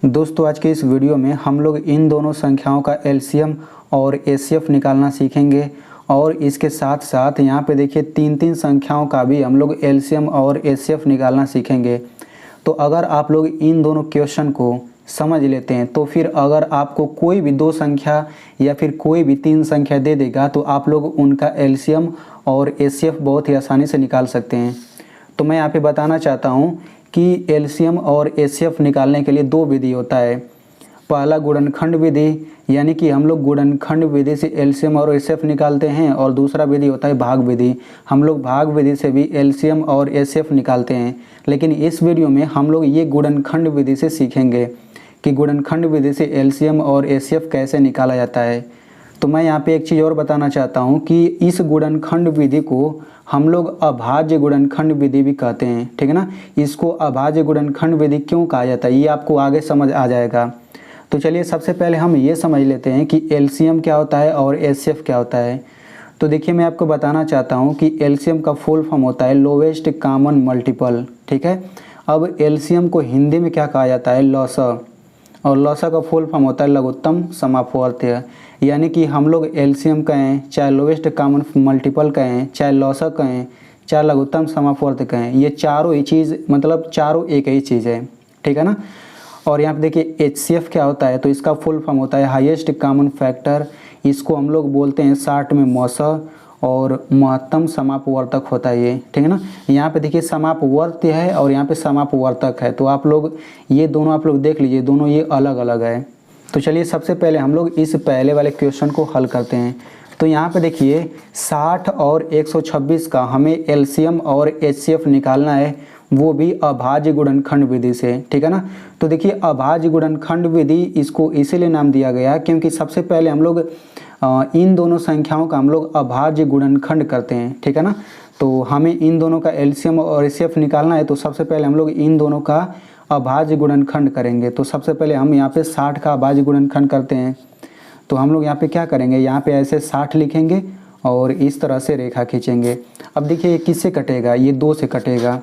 दोस्तों आज के इस वीडियो में हम लोग इन दोनों संख्याओं का एलसीएम और एचसीएफ निकालना सीखेंगे और इसके साथ साथ यहाँ पे देखिए तीन तीन संख्याओं का भी हम लोग एलसीएम और एचसीएफ निकालना सीखेंगे। तो अगर आप लोग इन दोनों क्वेश्चन को समझ लेते हैं तो फिर अगर आपको कोई भी दो संख्या या फिर कोई भी तीन संख्या दे देगा तो आप लोग उनका एलसीएम और एचसीएफ बहुत ही आसानी से निकाल सकते हैं। तो मैं यहाँ पे बताना चाहता हूँ कि एलसीएम और एचसीएफ निकालने के लिए दो विधि होता है। पहला गुणनखंड विधि, यानी कि हम लोग गुणनखंड विधि से एलसीएम और एचसीएफ निकालते हैं, और दूसरा विधि होता है भाग विधि। हम लोग भाग विधि से भी एलसीएम और एचसीएफ निकालते हैं। लेकिन इस वीडियो में हम लोग ये गुणनखंड विधि से सीखेंगे कि गुणनखंड विधि से एलसीएम और एचसीएफ कैसे निकाला जाता है। तो मैं यहाँ पे एक चीज़ और बताना चाहता हूँ कि इस गुणनखंड विधि को हम लोग अभाज्य गुणनखंड विधि भी कहते हैं, ठीक है ना। इसको अभाज्य गुणनखंड विधि क्यों कहा जाता है ये आपको आगे समझ आ जाएगा। तो चलिए सबसे पहले हम ये समझ लेते हैं कि एलसीएम क्या होता है और एचसीएफ क्या होता है। तो देखिए मैं आपको बताना चाहता हूँ कि एलसीएम का फुल फॉर्म होता है लोवेस्ट कॉमन मल्टीपल, ठीक है। अब एलसीएम को हिंदी में क्या कहा जाता है, लॉसा, और लॉसा का फुल फॉर्म होता है लघुत्तम समापवर्त्य। यानी कि हम लोग एलसीएम कहें, चाहे लोवेस्ट कॉमन मल्टीपल कहें, चाहे लॉसा कहें, चाहे लघुत्तम समापवर्त्य कहें, ये चारों ही चीज़ मतलब चारों एक ही चीज़ है, ठीक है ना। और यहाँ पे देखिए एचसीएफ क्या होता है, तो इसका फुल फॉर्म होता है हाईएस्ट कॉमन फैक्टर। इसको हम लोग बोलते हैं 60 में मौसा, और महत्तम समापवर्तक होता है ये, ठीक है ना। यहाँ पे देखिए समापवर्त्य है और यहाँ पे समापवर्तक है, तो आप लोग ये दोनों आप लोग देख लीजिए, दोनों ये अलग अलग है। तो चलिए सबसे पहले हम लोग इस पहले वाले क्वेश्चन को हल करते हैं। तो यहाँ पे देखिए 60 और 126 का हमें एलसीएम और एचसीएफ निकालना है, वो भी अभाज्य गुणनखंड विधि से, ठीक है ना। तो देखिए अभाज्य गुणनखंड विधि इसको इसीलिए नाम दिया गया क्योंकि सबसे पहले हम लोग इन दोनों संख्याओं का हम लोग अभाज्य गुणनखंड करते हैं, ठीक है ना। तो हमें इन दोनों का एलसीएम और एचसीएफ निकालना है, तो सबसे पहले हम लोग इन दोनों का अभाज्य गुणनखंड करेंगे। तो सबसे पहले हम यहाँ पे 60 का अभाज्य गुणनखंड करते हैं। तो हम लोग यहाँ पे क्या करेंगे, यहाँ पे ऐसे 60 लिखेंगे और इस तरह से रेखा खींचेंगे। अब देखिए ये किससे कटेगा, ये 2 से कटेगा।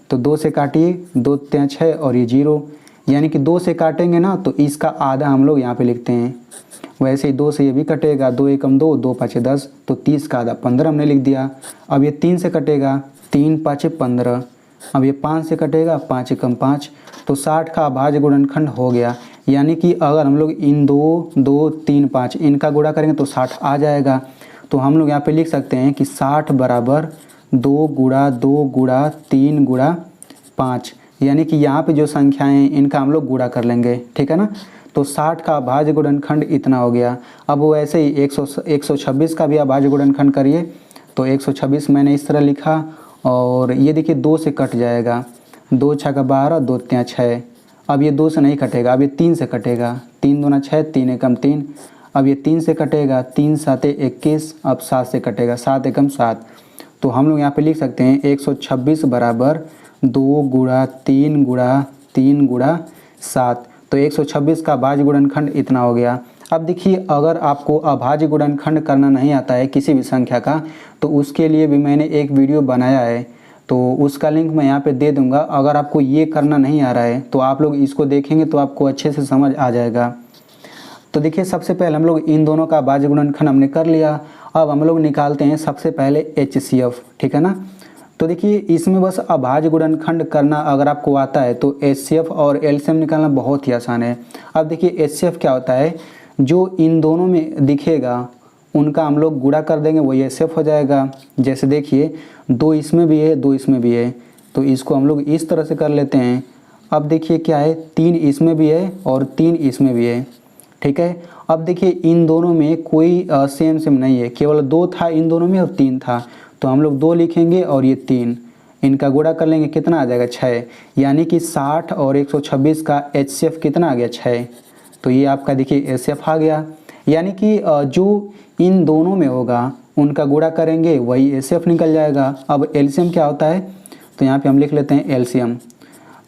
तो 2 से काटिए, 2 3 6 और ये 0, यानी कि 2 से काटेंगे ना तो इसका आधा हम लोग यहाँ पे लिखते हैं। वैसे ही 2 से ये भी कटेगा, 2 एकम 2, 2 5 10, तो 30 का आधा 15 हमने लिख दिया। अब ये 3 से कटेगा, 3 5 15। अब ये 5 से कटेगा, 5 एकम 5, तो 60 का अभाज्य गुणनखंड हो गया। यानी कि अगर हम लोग इन 2 2 3 5 इनका गुणा करेंगे तो 60 आ जाएगा। तो हम लोग यहाँ पे लिख सकते हैं कि 60 बराबर 2 गुणा 2 गुणा 3 गुणा 5, यानी कि यहाँ पे जो संख्याएं हैं इनका हम लोग गुणा कर लेंगे, ठीक है ना। तो 60 का अभाज्य गुणनखंड इतना हो गया। अब वैसे ही 126 का भी अभाज्य गुणनखंड करिए। तो 126 मैंने इस तरह लिखा, और ये देखिए 2 से कट जाएगा, 2 6 का 12, 2 3 6। अब ये 2 से नहीं कटेगा, अब ये 3 से कटेगा, 3 दूना 6, 3 एकम 3। अब ये 3 से कटेगा, 3 7 21। अब 7 से कटेगा, 7 एकम 7। तो हम लोग यहाँ पे लिख सकते हैं 126 बराबर 2 गुणा 3 गुणा 3 गुणा 7। तो 126 का अभाज्य गुणनखंड इतना हो गया। अब देखिए अगर आपको अभाज्य गुणनखंड करना नहीं आता है किसी भी संख्या का, तो उसके लिए भी मैंने एक वीडियो बनाया है, तो उसका लिंक मैं यहाँ पे दे दूंगा। अगर आपको ये करना नहीं आ रहा है तो आप लोग इसको देखेंगे तो आपको अच्छे से समझ आ जाएगा। तो देखिए सबसे पहले हम लोग इन दोनों का अभाज्य गुणनखंड हमने कर लिया। अब हम लोग निकालते हैं सबसे पहले एचसीएफ, ठीक है ना। तो देखिए इसमें बस अभाज्य गुणनखंड करना अगर आपको आता है तो एचसीएफ और एलसीएम निकालना बहुत ही आसान है। अब देखिए एचसीएफ क्या होता है, जो इन दोनों में दिखेगा उनका हम लोग गुणा कर देंगे, वही एचसीएफ हो जाएगा। जैसे देखिए 2 इसमें भी है, 2 इसमें भी है, तो इसको हम लोग इस तरह से कर लेते हैं। अब देखिए क्या है, 3 इसमें भी है और 3 इसमें भी है, ठीक है। अब देखिए इन दोनों में कोई सेम नहीं है, केवल 2 था इन दोनों में और 3 था, तो हम लोग 2 लिखेंगे और ये 3, इनका गुणा कर लेंगे, कितना आ जाएगा 6। यानी कि 60 और 126 का एचसीएफ कितना आ गया 6। तो ये आपका देखिए एचसीएफ आ गया। यानी कि जो इन दोनों में होगा उनका गुणा करेंगे वही एचसीएफ निकल जाएगा। अब एलसीएम क्या होता है, तो यहाँ पे हम लिख लेते हैं एलसीएम।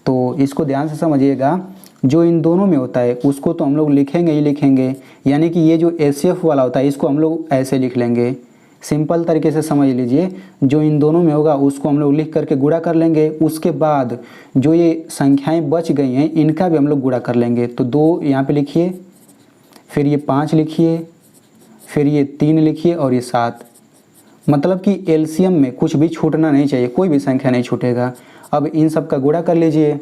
तो इसको ध्यान से समझिएगा, जो इन दोनों में होता है उसको तो हम लोग लिखेंगे ही लिखेंगे, यानी कि ये जो एचसीएफ वाला होता है इसको हम लोग ऐसे लिख लेंगे सिंपल तरीके से समझ लीजिए, जो इन दोनों में होगा उसको हम लोग लिख करके गुणा कर लेंगे। उसके बाद जो ये संख्याएं बच गई हैं इनका भी हम लोग गुणा कर लेंगे। तो 2 यहाँ पे लिखिए, फिर ये 5 लिखिए, फिर ये 3 लिखिए और ये 7। मतलब कि एलसीएम में कुछ भी छूटना नहीं चाहिए, कोई भी संख्या नहीं छूटेगा। अब इन सब का गुणा कर लीजिए।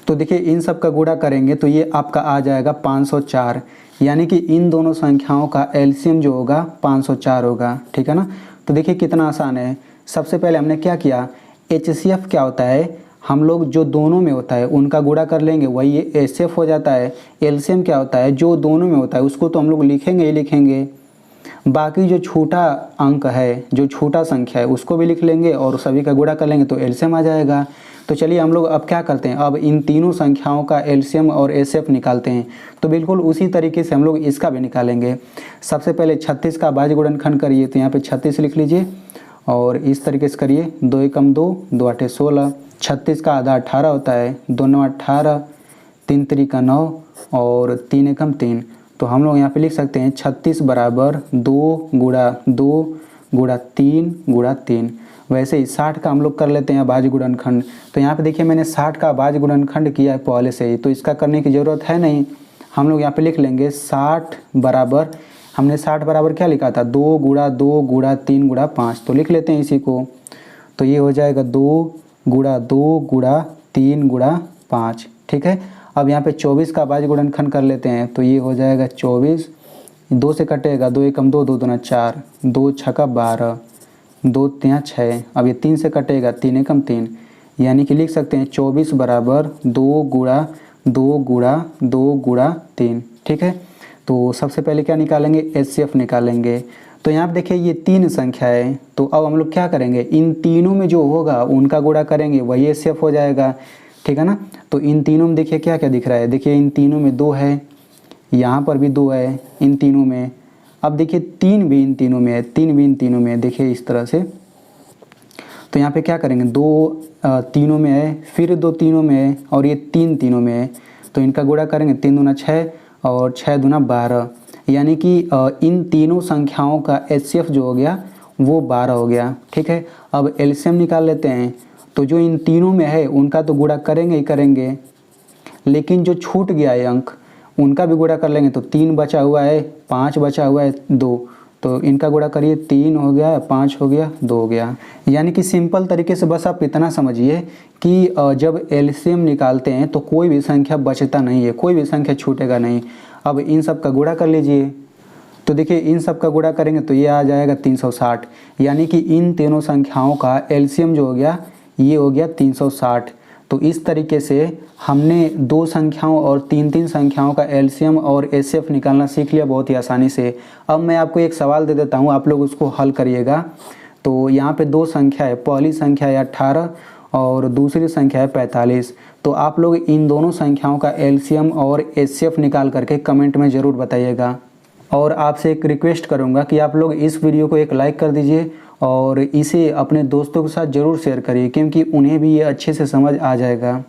तो देखिए इन सब का गुणा करेंगे तो ये आपका आ जाएगा 504, यानी कि इन दोनों संख्याओं का एलसीएम जो होगा 504 होगा। ठीक है ना। तो देखिए कितना आसान है। सबसे पहले हमने क्या किया, एचसीएफ क्या होता है, हम लोग जो दोनों में होता है उनका गुणा कर लेंगे, वही एचसीएफ हो जाता है। एलसीएम क्या होता है, जो दोनों में होता है उसको तो हम लोग लिखेंगे ही लिखेंगे, बाकी जो छोटा अंक है, जो छोटा संख्या है उसको भी लिख लेंगे और सभी का गुणा कर लेंगे तो एलसीएम आ जाएगा। तो चलिए हम लोग अब क्या करते हैं, अब इन तीनों संख्याओं का एलसीएम और एचसीएफ निकालते हैं। तो बिल्कुल उसी तरीके से हम लोग इसका भी निकालेंगे। सबसे पहले 36 का भाज्य गुणनखंड करिए, तो यहाँ पे 36 लिख लीजिए और इस तरीके से करिए। 2 एकम 2, 2 आठे 16। 36 का आधा 18 होता है, 2 9 18, 3 त्रिका 9 और 3 एकम 3। तो हम लोग यहाँ पे लिख सकते हैं 36 बराबर 2 गुणा 2 गुणा 3 गुणा 3। वैसे ही 60 का हम लोग कर लेते हैं भाज्य गुणनखंड। तो यहाँ पे देखिए मैंने 60 का भाज्य गुणनखंड किया है पहले से ही, तो इसका करने की ज़रूरत है नहीं। हम लोग यहाँ पे लिख लेंगे 60 बराबर, हमने 60 बराबर क्या लिखा था, 2 गुणा 2 गुणा 3 गुणा 5। तो लिख लेते हैं इसी को। तो ये हो जाएगा 2 गुणा 2 गुणा 3 गुणा 5। ठीक है। अब यहाँ पे 24 का भाज्य गुणनखंड कर लेते हैं। तो ये हो जाएगा 24, 2 से कटेगा, 2 एकम 2, 2 दूना 4, 2 छक्का 12, 2 तिया 6। अब ये 3 से कटेगा, 3 एकम 3, यानी कि लिख सकते हैं 24 बराबर 2 गुणा 2 गुणा 2 गुणा 3। ठीक है। तो सबसे पहले क्या निकालेंगे, एचसीएफ निकालेंगे। तो यहाँ पे देखिए ये 3 संख्या है, तो अब हम लोग क्या करेंगे, इन तीनों में जो होगा उनका गुणा करेंगे, वही एचसीएफ हो जाएगा। ठीक है ना। तो इन तीनों में देखिए क्या क्या दिख रहा है, देखिए इन तीनों में 2 है, यहाँ पर भी 2 है इन तीनों में। अब देखिए 3 भी इन तीनों में है, 3 भी इन तीनों में है, देखिए इस तरह से। तो यहाँ पे क्या करेंगे, 2 तीनों में है, फिर 2 तीनों में है और ये 3 तीनों में है। तो इनका गुणा करेंगे, 3 दूना 6 और 6 दूना 12, यानी कि इन तीनों संख्याओं का एचसीएफ जो हो गया वो 12 हो गया। ठीक है। अब एलसीएम निकाल लेते हैं। तो जो इन तीनों में है उनका तो गुणा करेंगे ही करेंगे, लेकिन जो छूट गया है अंक उनका भी गुणा कर लेंगे। तो 3 बचा हुआ है, 5 बचा हुआ है, 2, तो इनका गुणा करिए, 3 हो गया, 5 हो गया, 2 हो गया। यानी कि सिंपल तरीके से बस आप इतना समझिए कि जब एलसीएम निकालते हैं तो कोई भी संख्या बचता नहीं है, कोई भी संख्या छूटेगा नहीं। अब इन सब का गुणा कर लीजिए। तो देखिए इन सब का गुणा करेंगे तो ये आ जाएगा 360, यानी कि इन तीनों संख्याओं का एलसीएम जो हो गया ये हो गया 360। तो इस तरीके से हमने 2 संख्याओं और 3 संख्याओं का एलसीएम और एचसीएफ निकालना सीख लिया बहुत ही आसानी से। अब मैं आपको एक सवाल दे देता हूँ, आप लोग उसको हल करिएगा। तो यहाँ पे 2 संख्या है, पहली संख्या है 18 और दूसरी संख्या है 45। तो आप लोग इन दोनों संख्याओं का एलसीएम और एचसीएफ निकाल करके कमेंट में ज़रूर बताइएगा। और आपसे एक रिक्वेस्ट करूँगा कि आप लोग इस वीडियो को एक लाइक कर दीजिए और इसे अपने दोस्तों के साथ ज़रूर शेयर करिए, क्योंकि उन्हें भी ये अच्छे से समझ आ जाएगा।